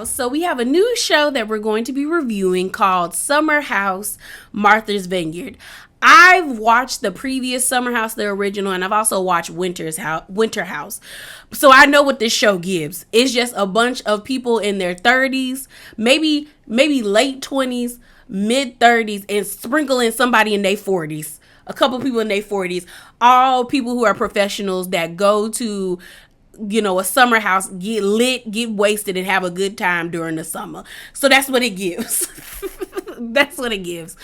House. So we have a new show that we're going to be reviewing called Summer House, Martha's Vineyard. I've watched the previous Summer House, the original, and I've also watched Winter House. So I know what this show gives. It's just a bunch of people in their 30s, maybe late 20s, mid 30s, and sprinkle in somebody in their 40s. A couple people in their 40s. All people who are professionals that go to a summer house, get lit, get wasted, and have a good time during the summer. So that's what it gives. That's what it gives.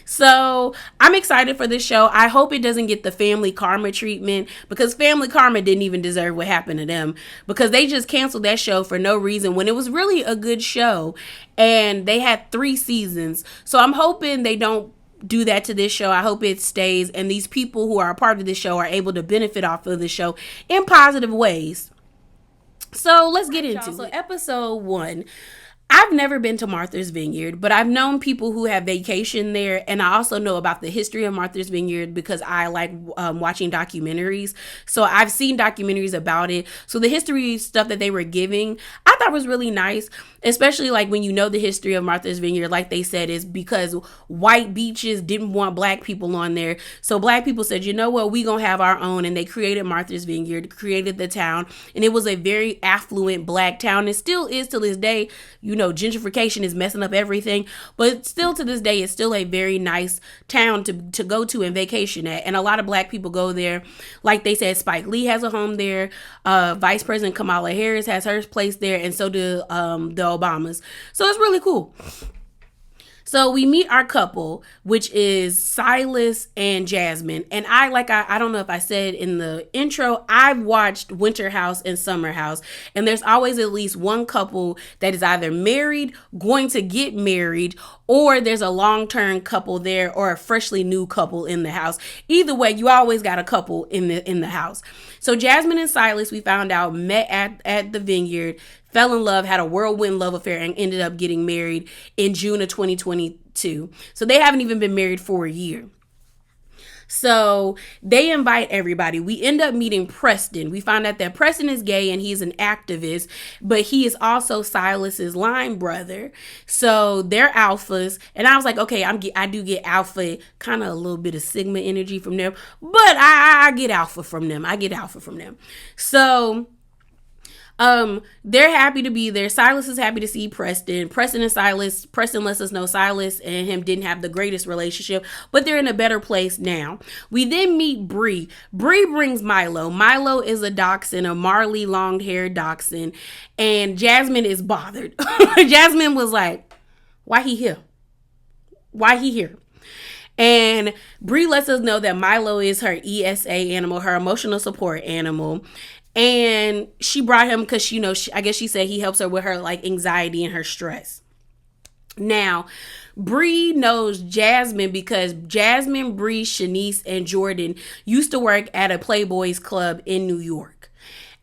So I'm excited for this show. I hope it doesn't get the family karma treatment, because family karma didn't even deserve what happened to them, because they just canceled that show for no reason when it was really a good show and they had 3 seasons. So I'm hoping they don't do that to this show. I hope it stays and these people who are a part of this show are able to benefit off of the show in positive ways. So let's get into it. So episode 1. I've never been to Martha's Vineyard, but I've known people who have vacationed there, and I also know about the history of Martha's Vineyard because I like watching documentaries. So I've seen documentaries about it. So the history stuff that they were giving, I thought was really nice, especially like when you know the history of Martha's Vineyard, like they said, is because white beaches didn't want black people on there. So black people said, you know what, we gonna have our own, and they created Martha's Vineyard, created the town, and it was a very affluent black town. It still is to this day. Gentrification is messing up everything, but still to this day, it's still a very nice town to go to and vacation at. And a lot of black people go there. Like they said, Spike Lee has a home there. Vice President Kamala Harris has her place there. And so do the Obamas. So it's really cool. So we meet our couple, which is Silas and Jasmine. And I don't know if I said in the intro, I've watched Winter House and Summer House. And there's always at least one couple that is either married, going to get married, or there's a long-term couple there, or a freshly new couple in the house. Either way, you always got a couple in the house. So Jasmine and Silas, we found out, met at the Vineyard, fell in love, had a whirlwind love affair, and ended up getting married in June of 2022. So they haven't even been married for a year. So they invite everybody. We end up meeting Preston. We find out that Preston is gay and he's an activist, but he is also Silas's line brother. So they're alphas. And I was like, okay, I do get alpha, kind of a little bit of sigma energy from them, but I get alpha from them. So they're happy to be there. Silas is happy to see Preston. Preston lets us know Silas and him didn't have the greatest relationship, but they're in a better place now. We then meet Bria. Bria brings Milo. Milo is a dachshund, a Marley long-haired dachshund, and Jasmine is bothered. Jasmine was like, why he here? And Bria lets us know that Milo is her ESA animal, her emotional support animal. And she brought him because, I guess she said he helps her with her like anxiety and her stress. Now, Bria knows Jasmine because Jasmine, Bria, Shanice, and Jordan used to work at a Playboys club in New York.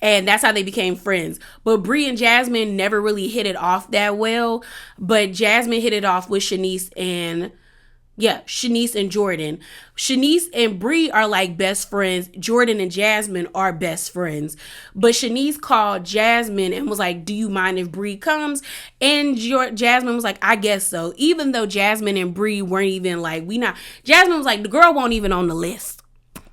And that's how they became friends. But Bria and Jasmine never really hit it off that well. But Jasmine hit it off with Shanice and Jordan. Shanice and Bria are like best friends. Jordan and Jasmine are best friends. But Shanice called Jasmine and was like, do you mind if Bria comes? And Jasmine was like, I guess so. Even though Jasmine and Bria weren't even like, Jasmine was like, the girl won't even on the list.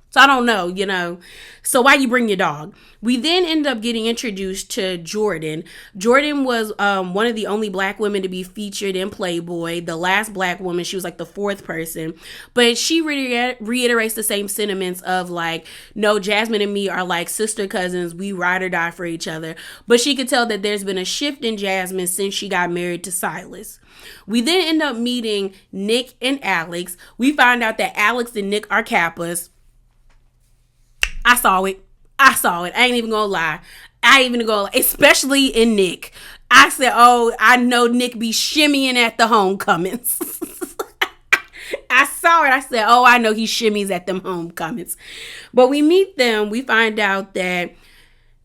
So I don't know, So why you bring your dog? We then end up getting introduced to Jordan. Jordan was one of the only black women to be featured in Playboy. The last black woman, she was like the 4th person. But she reiterates the same sentiments of like, no, Jasmine and me are like sister cousins. We ride or die for each other. But she could tell that there's been a shift in Jasmine since she got married to Silas. We then end up meeting Nick and Alex. We find out that Alex and Nick are Kappas. I saw it. I ain't even gonna lie. Especially in Nick. I said, oh, I know Nick be shimmying at the homecomings. I saw it. I said, oh, I know he shimmies at them homecomings. But we meet them. We find out that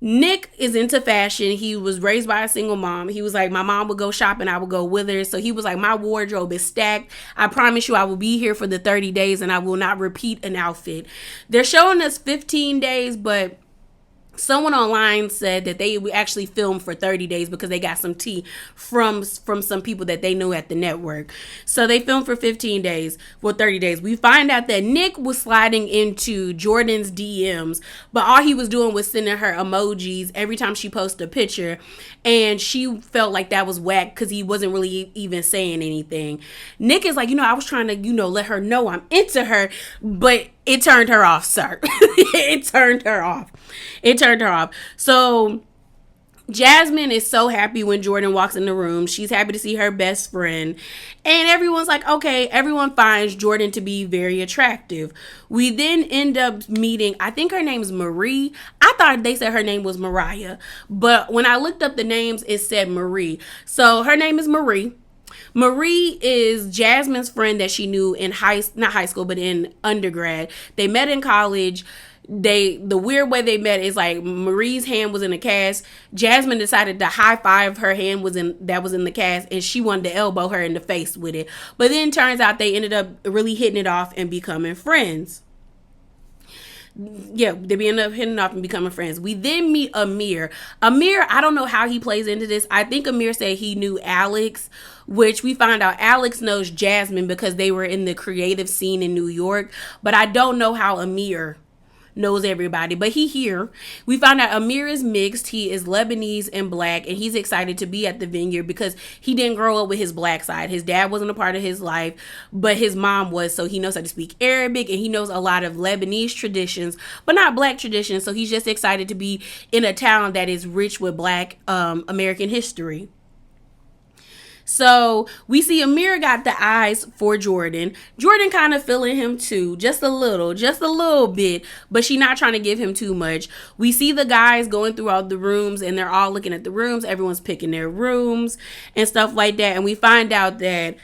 Nick is into fashion. He was raised by a single mom. He was like, my mom would go shopping, I would go with her. So he was like, my wardrobe is stacked. I promise you I will be here for the 30 days and I will not repeat an outfit. They're showing us 15 days, but Someone online said that they actually filmed for 30 days because they got some tea from some people that they knew at the network. So they filmed for 15 days, for 30 days. We find out that Nick was sliding into Jordan's DMs, but all he was doing was sending her emojis every time she posted a picture, and she felt like that was whack because he wasn't really even saying anything. Nick is like, I was trying to, let her know I'm into her, but it turned her off, sir. It turned her off. So Jasmine is so happy when Jordan walks in the room. She's happy to see her best friend. And everyone's like, okay, everyone finds Jordan to be very attractive. We then end up meeting, I think her name's Marie. I thought they said her name was Mariah. But when I looked up the names, it said Marie. So her name is Marie. Marie is Jasmine's friend that she knew in not high school, but in undergrad. They met in college. The weird way they met is like Marie's hand was in a cast. Jasmine decided to high five her hand was in the cast, and she wanted to elbow her in the face with it. But then turns out they ended up really hitting it off and becoming friends. Yeah, they end up hitting off and becoming friends. We then meet Amir. Amir, I don't know how he plays into this. I think Amir said he knew Alex, which we find out Alex knows Jasmine because they were in the creative scene in New York. But I don't know how Amir knows everybody, but he here. We found out Amir is mixed. He is Lebanese and black, and he's excited to be at the Vineyard because he didn't grow up with his black side. His dad wasn't a part of his life, but his mom was, so he knows how to speak Arabic, and he knows a lot of Lebanese traditions, but not black traditions. So he's just excited to be in a town that is rich with black American history. So we see Amir got the eyes for Jordan. Jordan kind of feeling him too, just a little bit, but she not trying to give him too much. We see the guys going through all the rooms, and they're all looking at the rooms. Everyone's picking their rooms and stuff like that. And we find out that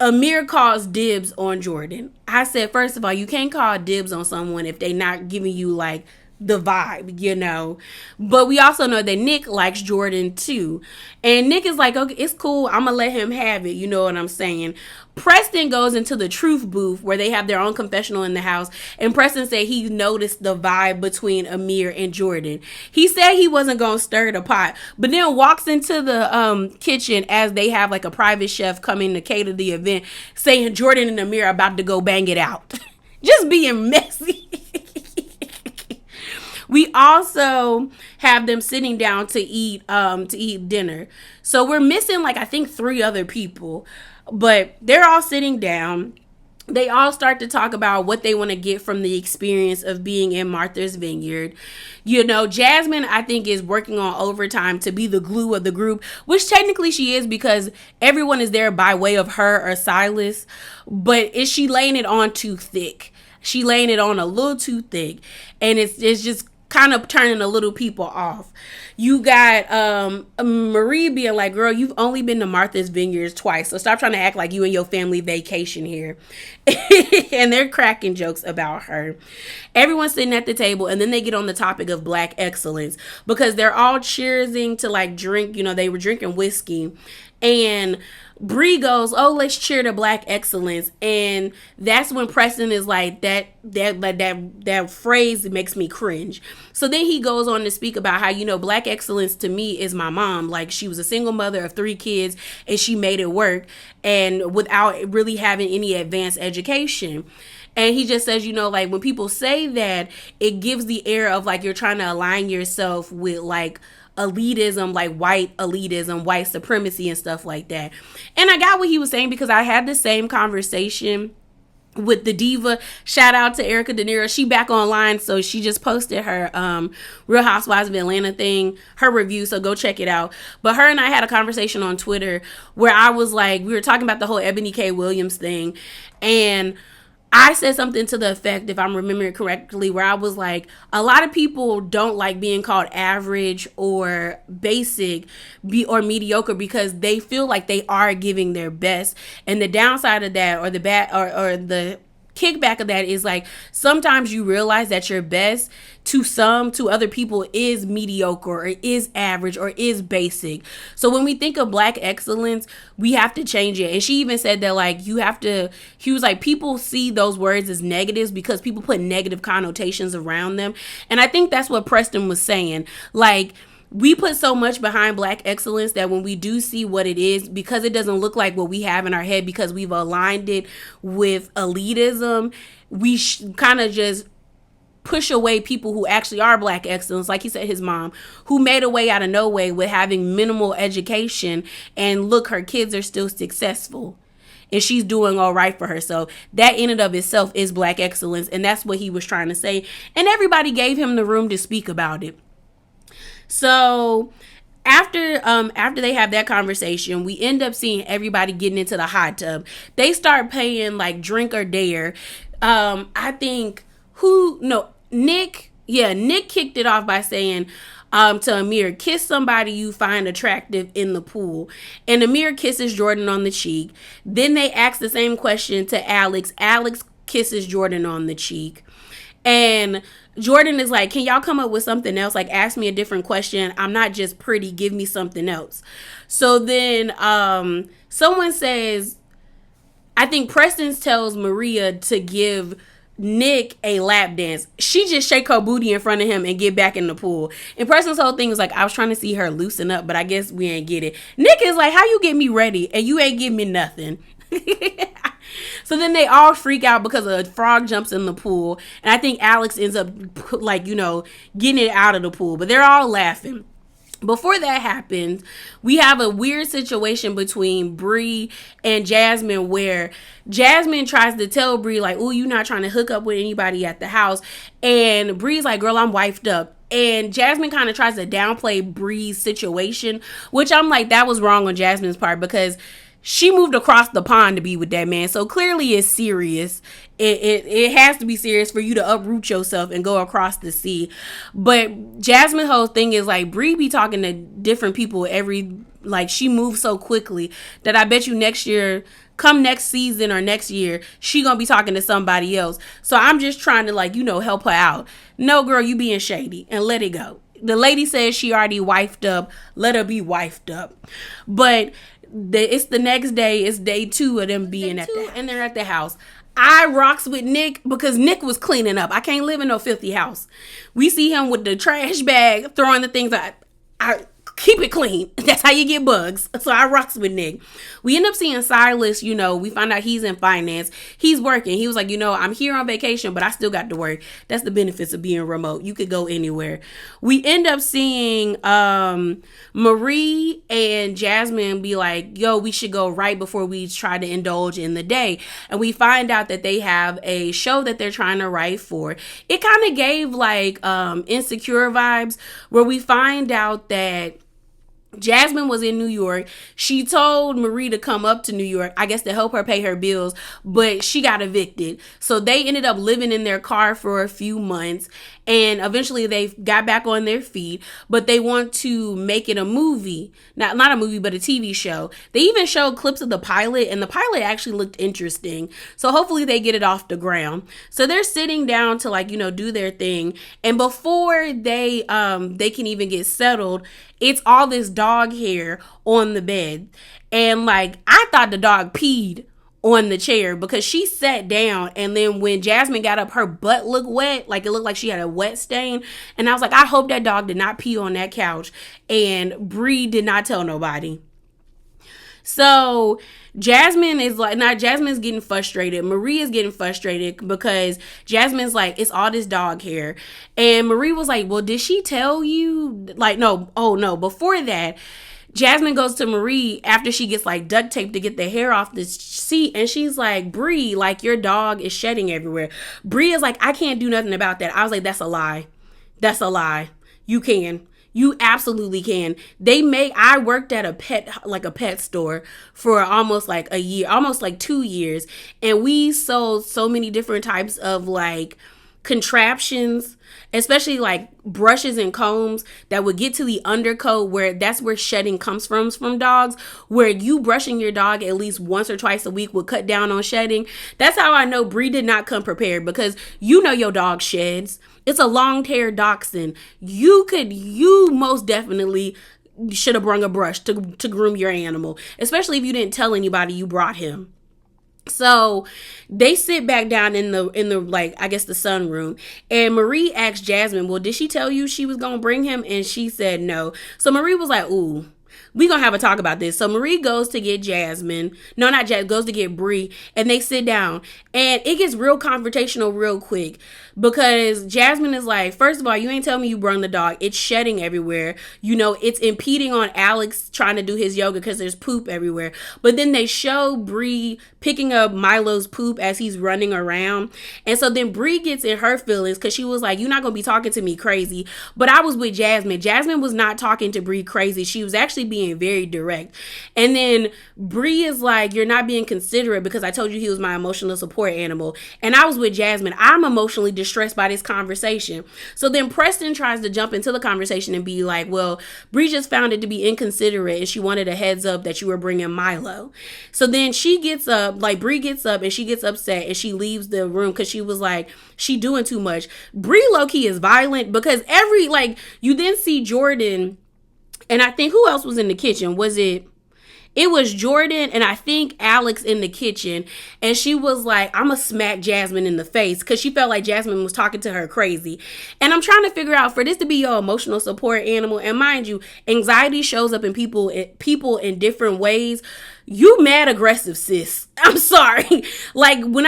Amir calls dibs on Jordan. I said, first of all, you can't call dibs on someone if they not giving you like the vibe. But we also know that Nick likes Jordan too, and Nick is like, okay, it's cool, I'm gonna let him have it, you know what I'm saying. Preston goes into the truth booth where they have their own confessional in the house, and Preston said he noticed the vibe between Amir and Jordan. He said he wasn't gonna stir the pot, but then walks into the kitchen as they have like a private chef coming to cater the event, saying Jordan and Amir are about to go bang it out. Just being messy. We also have them sitting down to eat dinner. So we're missing like I think 3 other people, but they're all sitting down. They all start to talk about what they want to get from the experience of being in Martha's Vineyard. Jasmine, I think, is working on overtime to be the glue of the group, which technically she is because everyone is there by way of her or Silas. But is she laying it on too thick? She laying it on a little too thick, and it's just kind of turning a little people off. You got Marie being like, girl, you've only been to Martha's Vineyards twice, so stop trying to act like you and your family vacation here. And they're cracking jokes about her. Everyone's sitting at the table, and then they get on the topic of black excellence because they're all cheersing to like drink, they were drinking whiskey, and Bria goes, oh, let's cheer to black excellence. And that's when Preston is like, that phrase makes me cringe. So then he goes on to speak about how, black excellence to me is my mom. Like, she was a single mother of 3 kids, and she made it work, and without really having any advanced education. And he just says, like, when people say that, it gives the air of like you're trying to align yourself with like elitism, like white elitism, white supremacy and stuff like that. And I got what he was saying because I had the same conversation with the diva. Shout out to Erica De Niro. She back online, so she just posted her Real Housewives of Atlanta thing, her review, so go check it out. But her and I had a conversation on Twitter where I was like, we were talking about the whole Ebony K. Williams thing, and I said something to the effect, if I'm remembering correctly, where I was like, a lot of people don't like being called average or basic or mediocre because they feel like they are giving their best. And the downside of that, or the bad, or the kickback of that is like sometimes you realize that your best to other people is mediocre or is average or is basic. So when we think of black excellence, we have to change it. And she even said that like he was like, people see those words as negatives because people put negative connotations around them. And I think that's what Preston was saying. Like, we put so much behind black excellence that when we do see what it is, because it doesn't look like what we have in our head because we've aligned it with elitism, we kind of just push away people who actually are black excellence, like he said, his mom, who made a way out of no way with having minimal education, and look, her kids are still successful and she's doing all right for herself. That in and of itself is black excellence, and that's what he was trying to say, and everybody gave him the room to speak about it. So after they have that conversation, we end up seeing everybody getting into the hot tub. They start playing like Drink or Dare. I think Nick kicked it off by saying to Amir, kiss somebody you find attractive in the pool. And Amir kisses Jordan on the cheek. Then they ask the same question to Alex. Alex kisses Jordan on the cheek. And Jordan is like, can y'all come up with something else? Like, ask me a different question. I'm not just pretty. Give me something else. So then someone says, I think Preston tells Maria to give Nick a lap dance. She just shake her booty in front of him and get back in the pool. And Preston's whole thing was like, I was trying to see her loosen up, but I guess we ain't get it. Nick is like, how you get me ready and you ain't give me nothing? So then they all freak out because a frog jumps in the pool. And I think Alex ends up like, getting it out of the pool. But they're all laughing. Before that happens, we have a weird situation between Bria and Jasmine where Jasmine tries to tell Bria like, oh, you're not trying to hook up with anybody at the house. And Bria's like, girl, I'm wifed up. And Jasmine kind of tries to downplay Bria's situation, which I'm like, that was wrong on Jasmine's part because she moved across the pond to be with that man. So clearly it's serious. It has to be serious for you to uproot yourself and go across the sea. But Jasmine's whole thing is like, Bria be talking to different people she moves so quickly that I bet you next season or next year, she gonna be talking to somebody else. So I'm just trying to help her out. No, girl, you being shady and let it go. The lady says she already wifed up. Let her be wifed up. But it's the next day. It's day 2 of them being at the house. And they're at the house. I rocks with Nick because Nick was cleaning up. I can't live in no filthy house. We see him with the trash bag throwing the things out. I keep it clean. That's how you get bugs. So I rocks with Nick. We end up seeing Silas, we find out he's in finance. He's working. He was like, I'm here on vacation, but I still got to work. That's the benefits of being remote. You could go anywhere. We end up seeing Marie and Jasmine be like, yo, we should go right before we try to indulge in the day. And we find out that they have a show that they're trying to write for. It kind of gave Insecure vibes, where we find out that Jasmine was in New York. She told Marie to come up to New York, I guess to help her pay her bills, but she got evicted. So they ended up living in their car for a few months, and eventually they got back on their feet, but they want to make it a movie. Not a movie, but a TV show. They even showed clips of the pilot, and the pilot actually looked interesting. So hopefully they get it off the ground. So they're sitting down to do their thing, and before they can even get settled, it's all this dog hair on the bed. And I thought the dog peed on the chair because she sat down, and then when Jasmine got up, her butt looked wet. It looked like she had a wet stain. And I was like, I hope that dog did not pee on that couch. And Bria did not tell nobody. So Jasmine's getting frustrated. Marie is getting frustrated because Jasmine's like, it's all this dog hair. And Marie was like, well, did she tell you? No. Oh, no. Before that, Jasmine goes to Marie after she gets duct tape to get the hair off the seat. And she's like, Bria, your dog is shedding everywhere. Bria's like, I can't do nothing about that. I was like, that's a lie. That's a lie. You can. You absolutely can. I worked at a pet store for almost a year, almost 2 years. And we sold so many different types of contraptions, especially like brushes and combs that would get to the undercoat, where that's where shedding comes from dogs, where you brushing your dog at least once or twice a week would cut down on shedding. That's how I know Brie did not come prepared, because you know your dog sheds. It's a long-haired dachshund. You most definitely should have brung a brush to groom your animal, especially if you didn't tell anybody you brought him. So they sit back down in the like, I guess the sunroom, and Marie asked Jasmine, well, did she tell you she was gonna bring him? And she said no. So Marie was like, ooh, we gonna have a talk about this. So Marie goes to get Jasmine. No, not Jasmine, goes to get Brie, and they sit down. And it gets real confrontational real quick, because Jasmine is like, first of all, you ain't tell me you brung the dog. It's shedding everywhere. You know, it's impeding on Alex trying to do his yoga because there's poop everywhere. But then they show Brie picking up Milo's poop as he's running around. And so then Brie gets in her feelings, because she was like, you're not gonna be talking to me crazy. But I was with Jasmine. Jasmine was not talking to Brie crazy. She was actually being very direct. And then Brie is like, you're not being considerate because I told you he was my emotional support animal. And I was with Jasmine. I'm emotionally distressed by this conversation. So then Preston tries to jump into the conversation and be like, well, Brie just found it to be inconsiderate, and she wanted a heads up that you were bringing Milo. So then she gets up, like Brie gets up, and she gets upset, and she leaves the room because she was like, she doing too much. Brie low-key is violent, because you then see Jordan, and I think who else was in the kitchen? It was Jordan and I think Alex in the kitchen. And she was like, I'm going to smack Jasmine in the face, because she felt like Jasmine was talking to her crazy. And I'm trying to figure out, for this to be your emotional support animal, and mind you, anxiety shows up in people in different ways. You mad aggressive, sis. I'm sorry. Like, when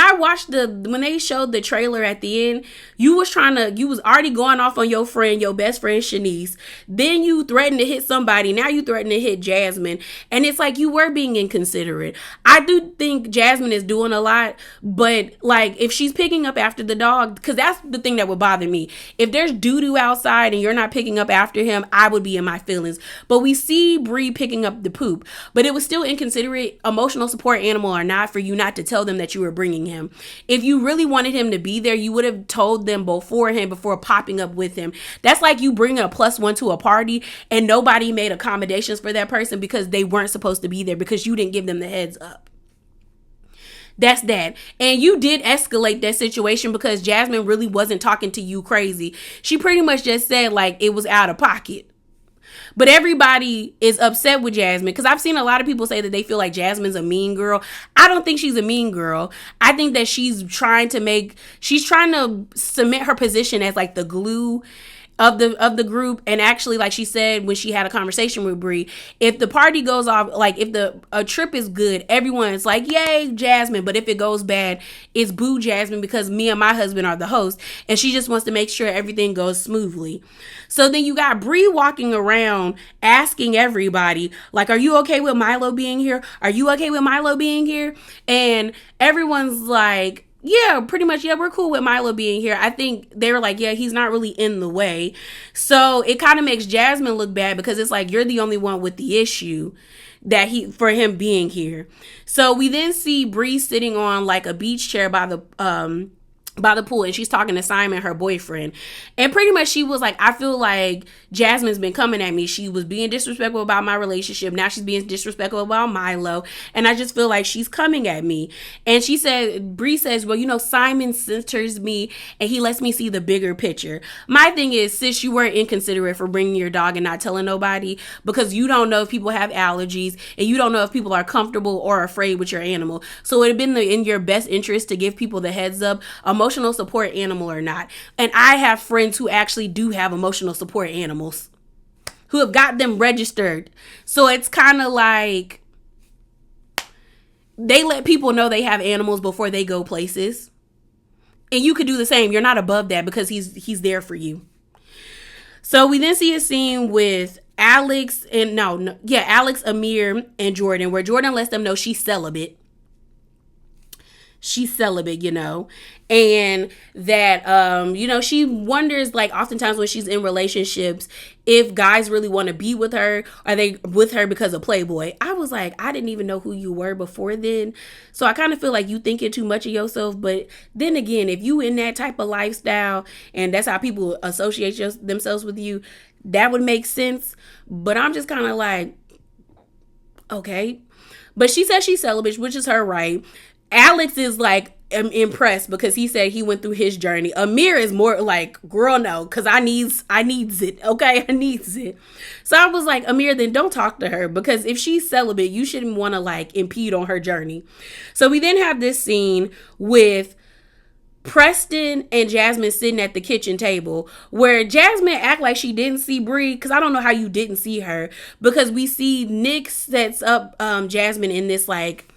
they showed the trailer at the end, you was already going off on your best friend Shanice. Then you threatened to hit somebody. Now you threatened to hit Jasmine. And it's like, you were being inconsiderate. I do think Jasmine is doing a lot, but like, if she's picking up after the dog, because that's the thing that would bother me. If there's doo-doo outside and you're not picking up after him, I would be in my feelings. But we see Brie picking up the poop, but it was still inconsiderate. Emotional support animal or not, for you not to tell them that you were bringing him. If you really wanted him to be there, you would have told them beforehand before popping up with him. That's like you bringing a +1 to a party and nobody made accommodations for that person because they weren't supposed to be there, because you didn't give them the heads up. That's that. And you did escalate that situation, because Jasmine really wasn't talking to you crazy. She pretty much just said like it was out of pocket. But everybody is upset with Jasmine, because I've seen a lot of people say that they feel like Jasmine's a mean girl. I don't think she's a mean girl. I think that she's trying to cement her position as like the glue of the group. And actually, like she said when she had a conversation with Brie, if the party goes off, like if a trip is good, everyone's like, yay, Jasmine. But if it goes bad, it's boo Jasmine, because me and my husband are the host, and she just wants to make sure everything goes smoothly. So then you got Brie walking around asking everybody, like, are you okay with Milo being here? Are you okay with Milo being here? And everyone's like, yeah, pretty much. Yeah, we're cool with Milo being here. I think they were like, yeah, he's not really in the way. So it kind of makes Jasmine look bad, because it's like, you're the only one with the issue for him being here. So we then see Bree sitting on like a beach chair by the pool, and she's talking to Simon, her boyfriend. And pretty much she was like, I feel like Jasmine's been coming at me. She was being disrespectful about my relationship. Now she's being disrespectful about Milo. And I just feel like she's coming at me. And Bree says, well, Simon centers me and he lets me see the bigger picture. My thing is, sis, you were inconsiderate for bringing your dog and not telling nobody, because you don't know if people have allergies, and you don't know if people are comfortable or afraid with your animal. So it would have been in your best interest to give people the heads up, emotional support animal or not. And I have friends who actually do have emotional support animals, who have got them registered. So it's kind of like they let people know they have animals before they go places. And you could do the same. You're not above that, because he's there for you. So we then see a scene with Alex, Amir, and Jordan, where Jordan lets them know she's celibate. she's celibate, and that she wonders, like, oftentimes when she's in relationships, if guys really want to be with her, are they with her because of Playboy? I was like, I didn't even know who you were before then, so I kind of feel like you thinking too much of yourself. But then again, if you in that type of lifestyle and that's how people associate themselves with you, that would make sense. But I'm just kind of like, okay. But she says she's celibate, which is her right. Alex is like impressed because he said he went through his journey. Amir is more like, girl, no, because I needs it. Okay, I needs it. So I was like, Amir, then don't talk to her, because if she's celibate, you shouldn't want to like impede on her journey. So we then have this scene with Preston and Jasmine sitting at the kitchen table, where Jasmine act like she didn't see Bria, because I don't know how you didn't see her, because we see Nick sets up Jasmine in this like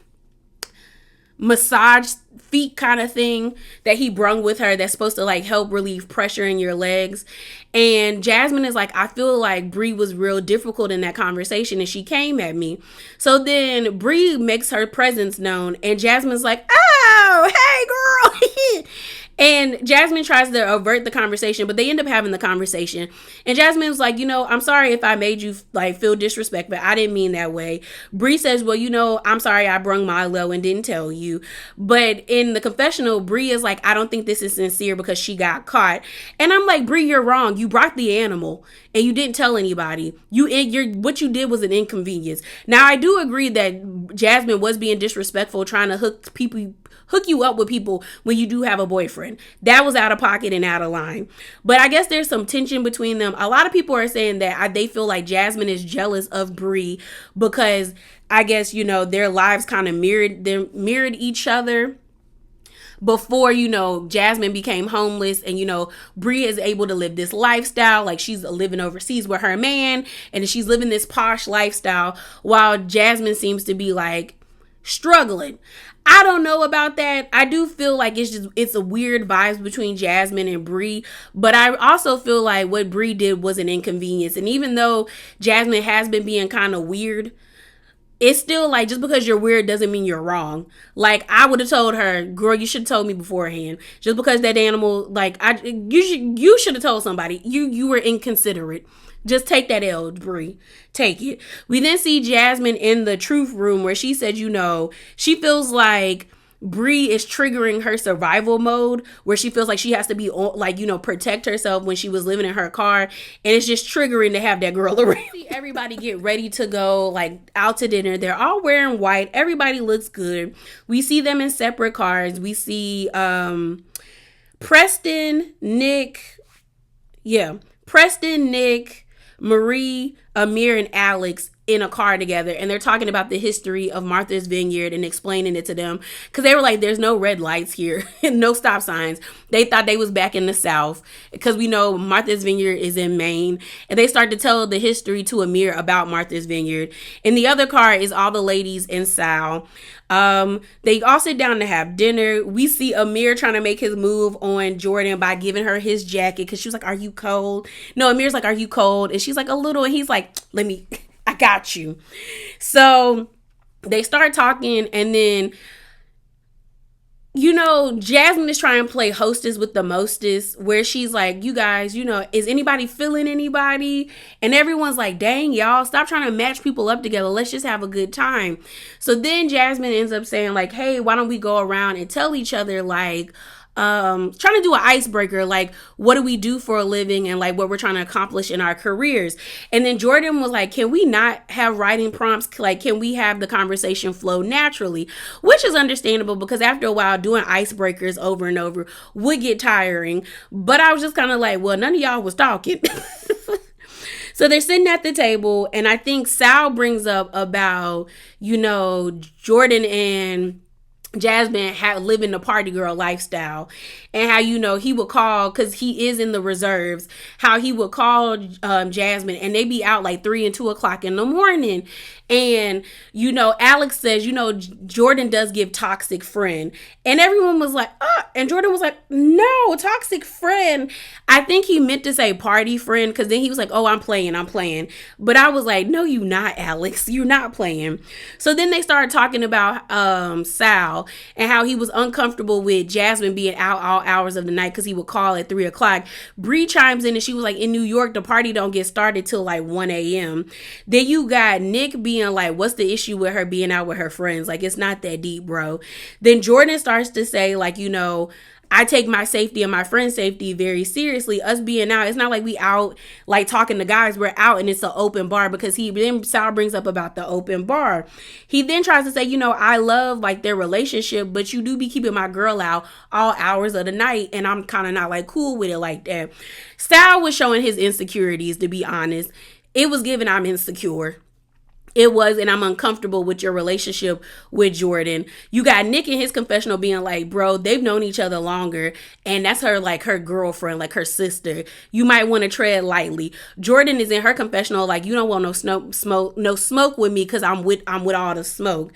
massage feet kind of thing that he brung with her that's supposed to like help relieve pressure in your legs. And Jasmine is like, I feel like Bria was real difficult in that conversation and she came at me. So then Bria makes her presence known and Jasmine's like, oh, hey girl. And Jasmine tries to avert the conversation, but they end up having the conversation. And Jasmine was like, I'm sorry if I made you like feel disrespect, but I didn't mean that way. Bria says, well, I'm sorry I brung Milo and didn't tell you. But in the confessional, Bria is like, I don't think this is sincere because she got caught. And I'm like, Bria, you're wrong. You brought the animal and you didn't tell anybody. What you did was an inconvenience. Now, I do agree that Jasmine was being disrespectful, trying to hook you up with people when you do have a boyfriend. That was out of pocket and out of line. But I guess there's some tension between them. A lot of people are saying that they feel like Jasmine is jealous of Bria because I guess, their lives kind of mirrored each other before, Jasmine became homeless and, Bria is able to live this lifestyle. Like she's living overseas with her man and she's living this posh lifestyle while Jasmine seems to be like struggling. I don't know about that. I do feel like it's a weird vibes between Jasmine and Bria, but I also feel like what Bria did was an inconvenience. And even though Jasmine has been being kind of weird, it's still like, just because you're weird doesn't mean you're wrong. Like I would have told her, girl, you should have told me beforehand. Just because that animal, like you should have told somebody. You were inconsiderate. Just take that L, Bria. Take it. We then see Jasmine in the truth room where she said, she feels like Bria is triggering her survival mode, where she feels like she has to be like, protect herself when she was living in her car. And it's just triggering to have that girl around. Everybody get ready to go like out to dinner. They're all wearing white. Everybody looks good. We see them in separate cars. We see Preston, Nick, Marie, Amir, and Alex in a car together, and they're talking about the history of Martha's Vineyard and explaining it to them, because they were like, there's no red lights here and no stop signs. They thought they was back in the South, because we know Martha's Vineyard is in Maine. And they start to tell the history to Amir about Martha's Vineyard. In the other car is all the ladies and Sal. They all sit down to have dinner. We see Amir trying to make his move on Jordan by giving her his jacket, because she was like, are you cold? No, Amir's like, are you cold? And she's like, a little. And he's like, I got you. So they start talking, and then Jasmine is trying to play hostess with the mostest, where she's like, you guys, is anybody feeling anybody? And everyone's like, dang, y'all, stop trying to match people up together. Let's just have a good time. So then Jasmine ends up saying like, hey, why don't we go around and tell each other like, trying to do an icebreaker, like what do we do for a living and like what we're trying to accomplish in our careers. And then Jordan was like, can we not have writing prompts? Like, can we have the conversation flow naturally? Which is understandable, because after a while doing icebreakers over and over would get tiring. But I was just kind of like, well, none of y'all was talking. So they're sitting at the table, and I think Sal brings up about, Jordan and Jasmine living the party girl lifestyle, and how he would call, because he is in the reserves, how he would call Jasmine and they be out like 3 and 2 o'clock in the morning. And Alex says Jordan does give toxic friend, and everyone was like, and Jordan was like, no, toxic friend. I think he meant to say party friend, because then he was like, oh, I'm playing. But I was like, no, you not, Alex, you're not playing. So then they started talking about Sal. call, and how he was uncomfortable with Jasmine being out all hours of the night because he would call at 3 o'clock. Bree chimes in and she was like, in New York, the party don't get started till like 1 a.m. Then you got Nick being like, what's the issue with her being out with her friends? Like, it's not that deep, bro. Then Jordan starts to say, like, I take my safety and my friend's safety very seriously. Us being out, it's not like we out like talking to guys. We're out and it's an open bar, because Sal brings up about the open bar. He then tries to say, I love like their relationship, but you do be keeping my girl out all hours of the night, and I'm kind of not like cool with it like that. Sal was showing his insecurities, to be honest. It was given I'm insecure. It was, and I'm uncomfortable with your relationship with Jordan. You got Nick in his confessional being like, bro, they've known each other longer, and that's her, like, her girlfriend, like her sister. You might want to tread lightly. Jordan is in her confessional like, you don't want no smoke with me because I'm with all the smoke.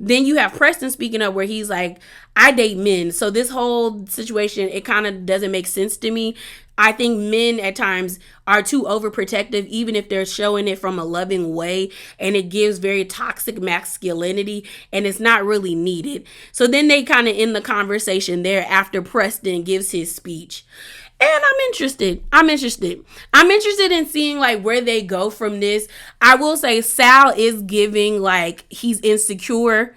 Then you have Preston speaking up where he's like, I date men. So this whole situation, it kind of doesn't make sense to me. I think men at times are too overprotective, even if they're showing it from a loving way, and it gives very toxic masculinity, and it's not really needed. So then they kind of end the conversation there after Preston gives his speech. And I'm interested. I'm interested in seeing like where they go from this. I will say Sal is giving like he's insecure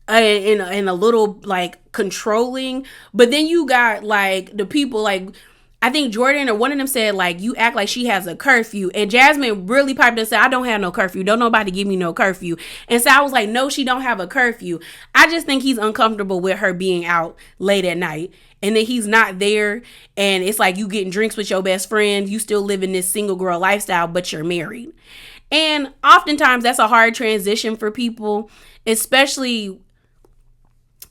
and a little like controlling. But then you got like the people like, I think Jordan or one of them said like, you act like she has a curfew. And Jasmine really piped up and said, I don't have no curfew. Don't nobody give me no curfew. And Sal was like, no, she don't have a curfew. I just think he's uncomfortable with her being out late at night. And then he's not there. And it's like you getting drinks with your best friend. You still living this single girl lifestyle, but you're married. And oftentimes that's a hard transition for people, especially,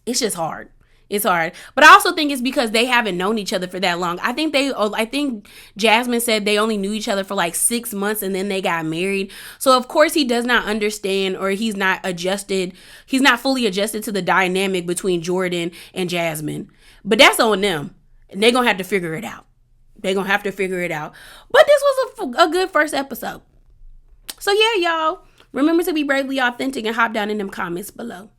it's just hard. It's hard. But I also think it's because they haven't known each other for that long. I think Jasmine said they only knew each other for like 6 months and then they got married. So of course he does not understand, or he's not fully adjusted to the dynamic between Jordan and Jasmine. But that's on them. And they're going to have to figure it out. But this was a good first episode. So yeah, y'all. Remember to be bravely authentic and hop down in them comments below.